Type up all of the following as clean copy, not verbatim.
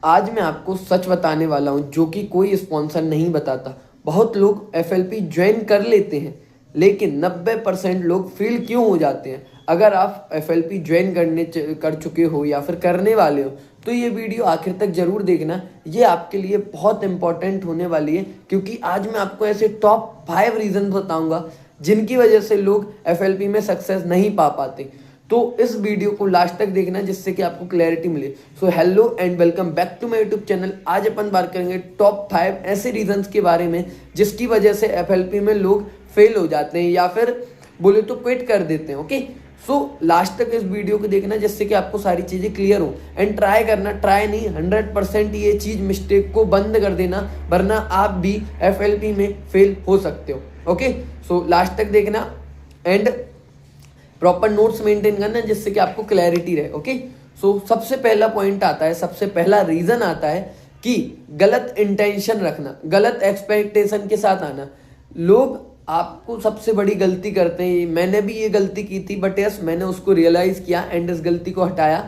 आज मैं आपको सच बताने वाला हूँ जो कि कोई स्पॉन्सर नहीं बताता। बहुत लोग एफएलपी ज्वाइन कर लेते हैं लेकिन 90% लोग फेल क्यों हो जाते हैं। अगर आप एफएलपी ज्वाइन कर चुके हो या फिर करने वाले हो तो ये वीडियो आखिर तक जरूर देखना। ये आपके लिए बहुत इंपॉर्टेंट होने वाली है क्योंकि आज मैं आपको ऐसे टॉप 5 रीजन बताऊंगा जिनकी वजह से लोग एफएलपी में सक्सेस नहीं पा पाते। तो इस वीडियो को लास्ट तक देखना जिससे कि आपको क्लैरिटी मिले। So hello and welcome back to my YouTube channel. आज अपन बात करेंगे टॉप 5 ऐसे रीजंस के बारे में जिसकी वजह से एफएलपी में लोग फेल हो जाते हैं या फिर बोले तो क्विट कर देते हैं। ओके, सो लास्ट तक इस वीडियो को देखना जिससे कि आपको सारी चीजें क्लियर हो। एंड ट्राई करना, ट्राई नहीं 100% ये चीज मिस्टेक को बंद कर देना वरना आप भी एफएलपी में फेल हो सकते हो। ओके, सो लास्ट तक देखना एंड प्रॉपर नोट्स मेंटेन करना जिससे कि आपको क्लैरिटी रहे। ओके, सो सबसे पहला पॉइंट आता है, सबसे पहला रीजन आता है कि गलत इंटेंशन रखना, गलत एक्सपेक्टेशन के साथ आना। लोग आपको सबसे बड़ी गलती करते हैं, मैंने भी ये गलती की थी बट यस मैंने उसको रियलाइज किया एंड इस गलती को हटाया।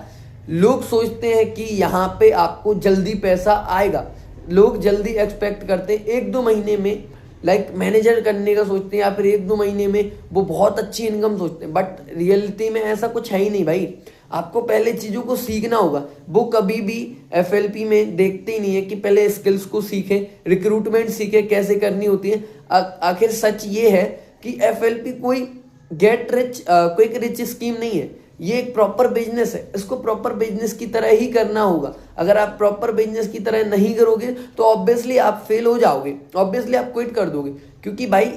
लोग सोचते हैं कि यहाँ पे आपको जल्दी पैसा आएगा। लोग जल्दी एक्सपेक्ट करते हैं 1-2 महीने में मैनेजर करने का सोचते हैं या फिर 1-2 महीने में वो बहुत अच्छी इनकम सोचते हैं बट रियलिटी में ऐसा कुछ है ही नहीं भाई। आपको पहले चीज़ों को सीखना होगा। वो कभी भी एफएलपी में देखते ही नहीं है कि पहले स्किल्स को सीखे, रिक्रूटमेंट सीखे कैसे करनी होती है। आखिर सच ये है कि एफएलपी कोई get rich quick rich scheme नहीं है, ये एक प्रॉपर बिजनेस है। इसको प्रॉपर बिजनेस की तरह ही करना होगा। अगर आप प्रॉपर बिजनेस की तरह नहीं करोगे तो ऑब्वियसली आप फेल हो जाओगे, ऑब्वियसली आप क्विट कर दोगे। क्योंकि भाई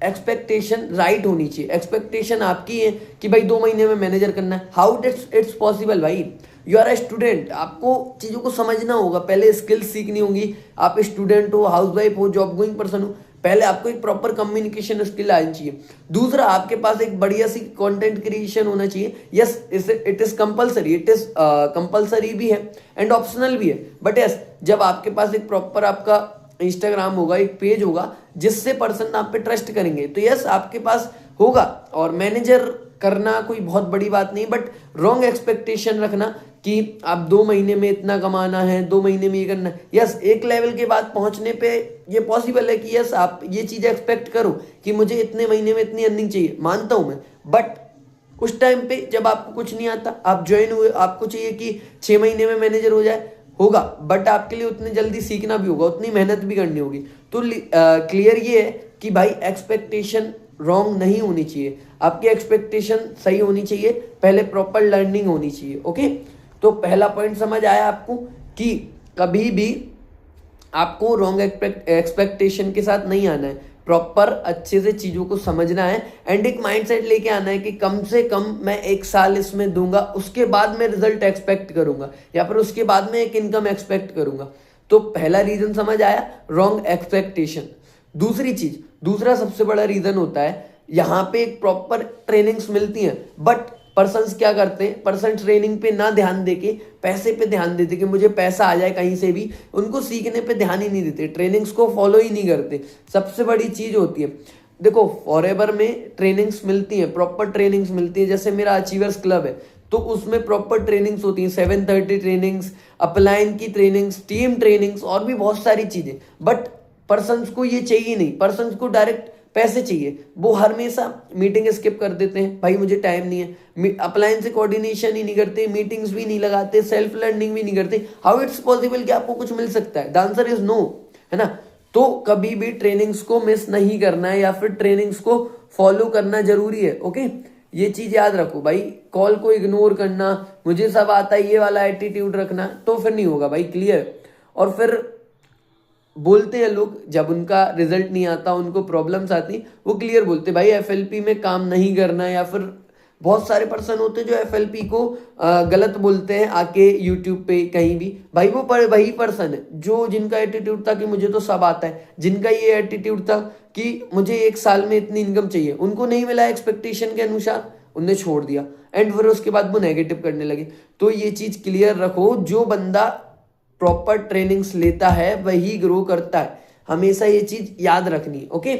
एक्सपेक्टेशन राइट होनी चाहिए। एक्सपेक्टेशन आपकी है कि भाई 2 महीने में मैनेजर करना है। हाउ इट्स पॉसिबल भाई? यू आर ए स्टूडेंट, आपको चीज़ों को समझना होगा, पहले स्किल्स सीखनी होंगी। आप स्टूडेंट हो, हाउसवाइफ हो, जॉब गोइंग पर्सन हो, पहले आपको एक प्रॉपर कम्युनिकेशन स्किल आनी चाहिए। दूसरा, आपके पास एक बढ़िया सी कंटेंट क्रिएशन होना चाहिए। Yes, it is compulsory, it is compulsory भी है एंड ऑप्शनल भी है बट यस जब आपके पास एक प्रॉपर आपका इंस्टाग्राम होगा, एक पेज होगा जिससे पर्सन आप पे ट्रस्ट करेंगे तो यस आपके पास होगा। और मैनेजर करना कोई बहुत बड़ी बात नहीं बट रॉन्ग एक्सपेक्टेशन रखना कि आप 2 महीने में इतना कमाना है, 2 महीने में ये करना है। यस, एक लेवल के बाद पहुंचने पे ये पॉसिबल है कि यस आप ये चीज़ एक्सपेक्ट करो कि मुझे इतने महीने में इतनी अर्निंग चाहिए, मानता हूं मैं। बट उस टाइम पे जब आपको कुछ नहीं आता, आप ज्वाइन हुए, आपको चाहिए कि 6 महीने में मैनेजर हो जाए, होगा बट आपके लिए उतनी जल्दी सीखना भी होगा, उतनी मेहनत भी करनी होगी। तो क्लियर ये है कि भाई एक्सपेक्टेशन रॉन्ग नहीं होनी चाहिए, आपकी एक्सपेक्टेशन सही होनी चाहिए, पहले प्रॉपर लर्निंग होनी चाहिए। ओके, तो पहला पॉइंट समझ आया आपको कि कभी भी आपको रॉन्ग एक्सपेक्टेशन के साथ नहीं आना है, प्रॉपर अच्छे से चीज़ों को समझना है एंड एक माइंडसेट लेके आना है कि कम से कम मैं 1 साल इसमें दूंगा, उसके बाद मैं रिजल्ट एक्सपेक्ट करूंगा या फिर उसके बाद मैं एक इनकम एक्सपेक्ट करूंगा। तो पहला रीजन समझ आया, रॉन्ग एक्सपेक्टेशन। दूसरी चीज, दूसरा सबसे बड़ा रीजन होता है यहाँ पे एक प्रॉपर ट्रेनिंग्स मिलती हैं बट पर्सन्स क्या करते हैं, पर्सन ट्रेनिंग पे ना ध्यान देके पैसे पे ध्यान देते कि मुझे पैसा आ जाए कहीं से भी, उनको सीखने पे ध्यान ही नहीं देते, ट्रेनिंग्स को फॉलो ही नहीं करते। सबसे बड़ी चीज होती है, देखो फॉरएवर में ट्रेनिंग्स मिलती हैं, प्रॉपर ट्रेनिंग्स मिलती है। जैसे मेरा अचीवर्स क्लब है तो उसमें प्रॉपर ट्रेनिंग्स होती हैं, 730 ट्रेनिंग्स, अपलाइन की ट्रेनिंग्स, टीम ट्रेनिंग्स और भी बहुत सारी चीजें। बट पर्सन्स को ये चाहिए नहीं, पर्सन्स को डायरेक्ट पैसे चाहिए। वो हमेशा मीटिंग स्किप कर देते हैं, भाई मुझे टाइम नहीं है, अपलाइन से कोऑर्डिनेशन ही नहीं करते, मीटिंग्स भी नहीं लगाते, सेल्फ लर्निंग भी नहीं करते। हाउ इट्स पॉसिबल कि आपको कुछ मिल सकता है? द आंसर इज नो, है ना। तो कभी भी ट्रेनिंग्स को मिस नहीं करना है या फिर ट्रेनिंग्स को फॉलो करना जरूरी है। ओके, ये चीज याद रखो भाई। कॉल को इग्नोर करना, मुझे सब आता है, ये वाला एटीट्यूड रखना तो फिर नहीं होगा भाई, क्लियर। और फिर बोलते हैं लोग जब उनका रिजल्ट नहीं आता, उनको प्रॉब्लम्स आती, वो क्लियर बोलते भाई एफएलपी में काम नहीं करना। या फिर बहुत सारे पर्सन होते हैं जो एफएलपी को गलत बोलते हैं आके यूट्यूब पे कहीं भी। भाई वो वही पर्सन है जो जिनका एटीट्यूड था कि मुझे तो सब आता है, जिनका ये एटीट्यूड था कि मुझे 1 साल में इतनी इनकम चाहिए, उनको नहीं मिला एक्सपेक्टेशन के अनुसार, उनने छोड़ दिया एंड फिर उसके बाद वो नेगेटिव करने लगे। तो ये चीज क्लियर रखो, जो बंदा प्रॉपर ट्रेनिंग्स लेता है वही ग्रो करता है, हमेशा ये चीज याद रखनी है। ओके,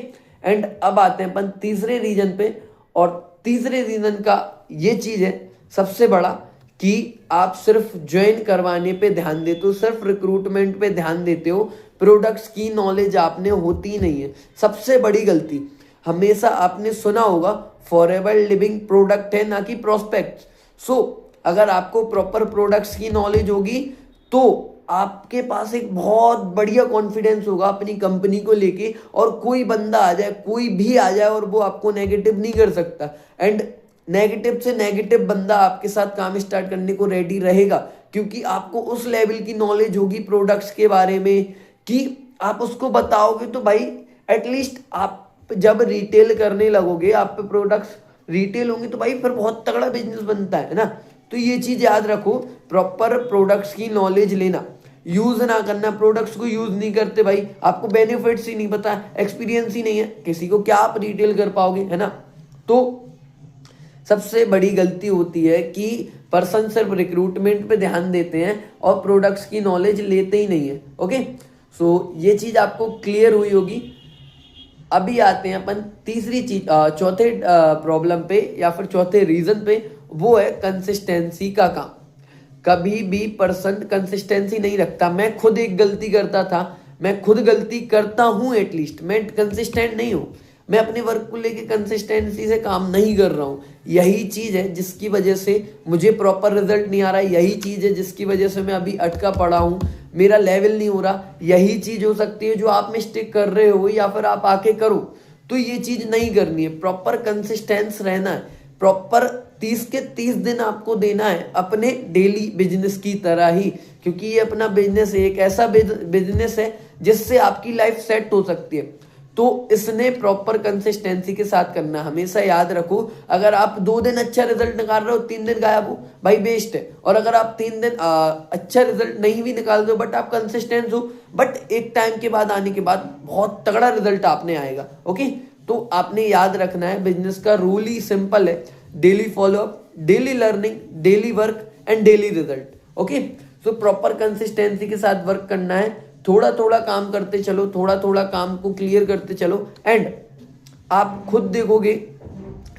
एंड अब आते हैं अपन तीसरे रीजन पे। और तीसरे रीजन का ये चीज है सबसे बड़ा कि आप सिर्फ ज्वाइन करवाने पे ध्यान देते हो, सिर्फ रिक्रूटमेंट पे ध्यान देते हो, प्रोडक्ट्स की नॉलेज आपने होती नहीं है। सबसे बड़ी गलती, हमेशा आपने सुना होगा फॉरएवर लिविंग प्रोडक्ट है ना कि प्रोस्पेक्ट। सो अगर आपको प्रॉपर प्रोडक्ट्स की नॉलेज होगी तो आपके पास एक बहुत बढ़िया कॉन्फिडेंस होगा अपनी कंपनी को लेके, और कोई बंदा आ जाए, कोई भी आ जाए और वो आपको नेगेटिव नहीं कर सकता। एंड नेगेटिव से नेगेटिव बंदा आपके साथ काम स्टार्ट करने को रेडी रहेगा, क्योंकि आपको उस लेवल की नॉलेज होगी प्रोडक्ट्स के बारे में कि आप उसको बताओगे तो भाई एटलीस्ट आप जब रिटेल करने लगोगे, आप पे प्रोडक्ट्स रिटेल होंगे तो भाई फिर बहुत तगड़ा बिजनेस बनता है ना। तो ये चीज याद रखो, प्रॉपर प्रोडक्ट्स की नॉलेज लेना, यूज ना करना, प्रोडक्ट्स को यूज नहीं करते भाई, आपको बेनिफिट्स ही नहीं पता, एक्सपीरियंस ही नहीं है, किसी को क्या आप रिटेल कर पाओगे, है ना। तो सबसे बड़ी गलती होती है कि पर्सन सिर्फ रिक्रूटमेंट पे ध्यान देते हैं और प्रोडक्ट्स की नॉलेज लेते ही नहीं है। ओके, सो ये चीज आपको क्लियर हुई होगी। अभी आते हैं अपन तीसरी चीज, चौथे प्रॉब्लम पे या फिर चौथे रीजन पे, वो है कंसिस्टेंसी का काम। कभी भी पर्सन कंसिस्टेंसी नहीं रखता। मैं खुद एक गलती करता था, मैं खुद गलती करता हूं, एटलीस्ट मैं कंसिस्टेंट नहीं हूं, मैं अपने वर्क को लेके कंसिस्टेंसी से काम नहीं कर रहा हूं। यही चीज है जिसकी वजह से मुझे प्रॉपर रिजल्ट नहीं आ रहा है, यही चीज है जिसकी वजह से मैं अभी अटका पड़ा हूं, मेरा लेवल नहीं हो रहा। यही चीज हो सकती है जो आप मिस्टेक कर रहे हो या फिर आप आके करो। तो ये चीज नहीं करनी है, प्रॉपर कंसिस्टेंस रहना है, प्रॉपर 30 के 30 दिन आपको देना है अपने डेली बिजनेस की तरह ही, क्योंकि ये अपना बिजनेस एक ऐसा बिजनेस है जिससे आपकी लाइफ सेट हो सकती है। तो इसने प्रॉपर कंसिस्टेंसी के साथ करना। हमेशा याद रखो, अगर आप 2 दिन अच्छा रिजल्ट निकाल रहे हो, 3 दिन गायब हो, भाई बेस्ट है। और अगर आप 3 दिन अच्छा रिजल्ट नहीं भी निकाल दो बट आप कंसिस्टेंट हो, बट एक टाइम के बाद आने के बाद बहुत तगड़ा रिजल्ट आपने आएगा। ओके, तो आपने याद रखना है, बिजनेस का रूल ही सिंपल है, daily follow up, daily learning, daily work and daily result. Okay, so proper consistency के साथ वर्क करना है, थोड़ा थोड़ा काम करते चलो, थोड़ा थोड़ा काम को क्लियर करते चलो, एंड आप खुद देखोगे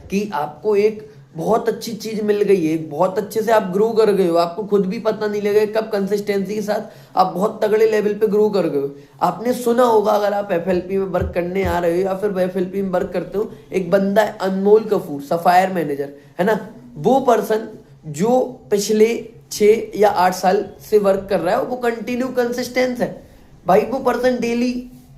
कि आपको एक बहुत अच्छी चीज मिल गई है, बहुत अच्छे से आप ग्रो कर गए हो, आपको खुद भी पता नहीं लगेगा कब कंसिस्टेंसी के साथ आप बहुत तगड़े लेवल पे ग्रो कर गए हो। आपने सुना होगा, अगर आप एफएलपी में वर्क करने आ रहे हो या फिर एफएलपी में वर्क करते हो, एक बंदा है अनमोल कपूर, सफायर मैनेजर, है ना। वो पर्सन जो पिछले 6 या 8 साल से वर्क कर रहा है, वो कंटिन्यू कंसिस्टेंस है भाई। वो पर्सन डेली,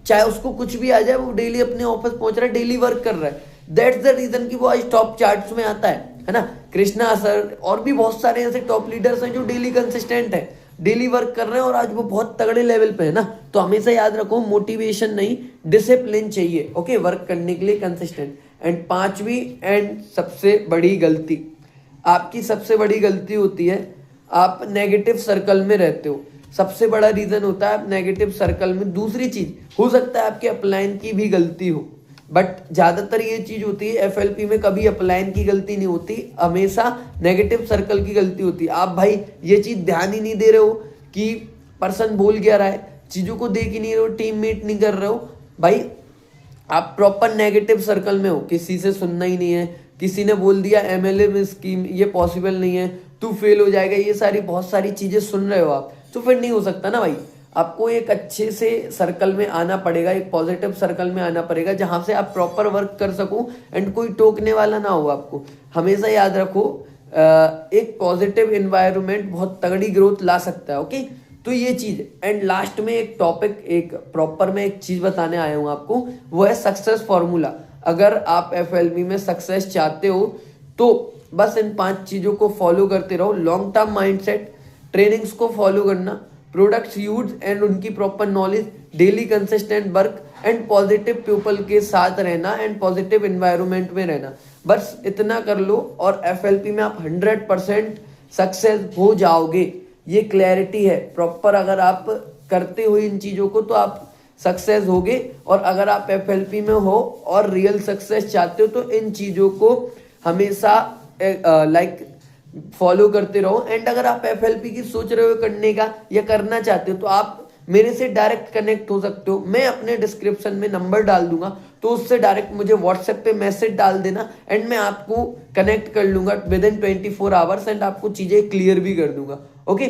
चाहे उसको कुछ भी आ जाए, वो डेली अपने ऑफिस पहुंच रहा है, डेली वर्क कर रहा है। दैट्स द रीजन कि वो आज टॉप चार्ट्स में आता है ना। कृष्णा सर और भी बहुत सारे ऐसे टॉप लीडर्स हैं जो डेली कंसिस्टेंट है, डेली वर्क कर रहे हैं और आज वो बहुत तगड़े लेवल पे है ना। तो हमेशा याद रखो, मोटिवेशन नहीं, डिसिप्लिन चाहिए, ओके, वर्क करने के लिए कंसिस्टेंट। एंड 5वीं एंड सबसे बड़ी गलती, आपकी सबसे बड़ी गलती होती है, आप नेगेटिव सर्कल में रहते हो। सबसे बड़ा रीजन होता है आप नेगेटिव सर्कल में। दूसरी चीज, हो सकता है आपके अपलाइन की भी गलती हो, बट ज्यादातर ये चीज होती है एफएलपी में, कभी अपलाइन की गलती नहीं होती, हमेशा नेगेटिव सर्कल की गलती होती है। आप भाई ये चीज ध्यान ही नहीं दे रहे हो कि पर्सन बोल क्या रहा है, चीजों को देख ही नहीं रहे हो, टीम मीट नहीं कर रहे हो, भाई आप प्रॉपर नेगेटिव सर्कल में हो, किसी से सुनना ही नहीं है, किसी ने बोल दिया एमएलए में स्कीम ये पॉसिबल नहीं है, तू फेल हो जाएगा, ये सारी बहुत सारी चीजें सुन रहे हो आप, तो फिर नहीं हो सकता ना भाई। आपको एक अच्छे से सर्कल में आना पड़ेगा, एक पॉजिटिव सर्कल में आना पड़ेगा जहां से आप प्रॉपर वर्क कर सको एंड कोई टोकने वाला ना हो आपको। हमेशा याद रखो, एक पॉजिटिव एनवायरनमेंट बहुत तगड़ी ग्रोथ ला सकता है। ओके, तो ये चीज। एंड लास्ट में एक टॉपिक, एक प्रॉपर में एक चीज बताने आया हूं आपको, वो है सक्सेस फॉर्मूला। अगर आप एफएलबी में सक्सेस चाहते हो तो बस इन 5 चीजों को फॉलो करते रहो। लॉन्ग टर्म माइंडसेट, ट्रेनिंग्स को फॉलो करना, प्रोडक्ट्स यूज एंड उनकी proper knowledge, daily consistent work and positive people के साथ रहना एंड पॉजिटिव एनवायरनमेंट में रहना। बस इतना कर लो और एफएलपी में आप 100% सक्सेस हो जाओगे। ये क्लैरिटी है प्रॉपर, अगर आप करते हो इन चीजों को तो आप सक्सेस होगे। और अगर आप एफएलपी में हो और रियल सक्सेस चाहते हो तो इन चीजों को हमेशा फॉलो करते रहो। एंड अगर आप एफएलपी की सोच रहे हो करने का या करना चाहते हो तो आप मेरे से डायरेक्ट कनेक्ट हो सकते हो। मैं अपने डिस्क्रिप्शन में नंबर डाल दूंगा, तो उससे डायरेक्ट मुझे व्हाट्सएप पे मैसेज डाल देना एंड मैं आपको कनेक्ट कर लूंगा विद इन 24 आवर्स एंड आपको चीज़ें क्लियर भी कर दूंगा। ओके,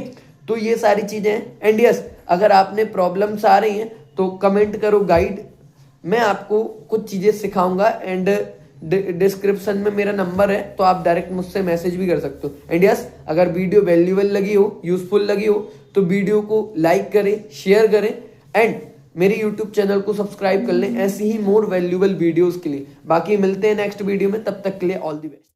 तो ये सारी चीज़ें हैं। एंड यस, अगर आपने प्रॉब्लम्स आ रही हैं तो कमेंट करो गाइड, मैं आपको कुछ चीज़ें सिखाऊंगा एंड डिस्क्रिप्शन में मेरा नंबर है, तो आप डायरेक्ट मुझसे मैसेज भी कर सकते हो। एंड यस, अगर वीडियो वैल्यूएबल लगी हो, यूजफुल लगी हो, तो वीडियो को लाइक करें, शेयर करें एंड मेरे यूट्यूब चैनल को सब्सक्राइब कर लें ऐसी ही मोर वैल्यूएबल वीडियोस के लिए। बाकी मिलते हैं नेक्स्ट वीडियो में, तब तक के लिए ऑल द बेस्ट।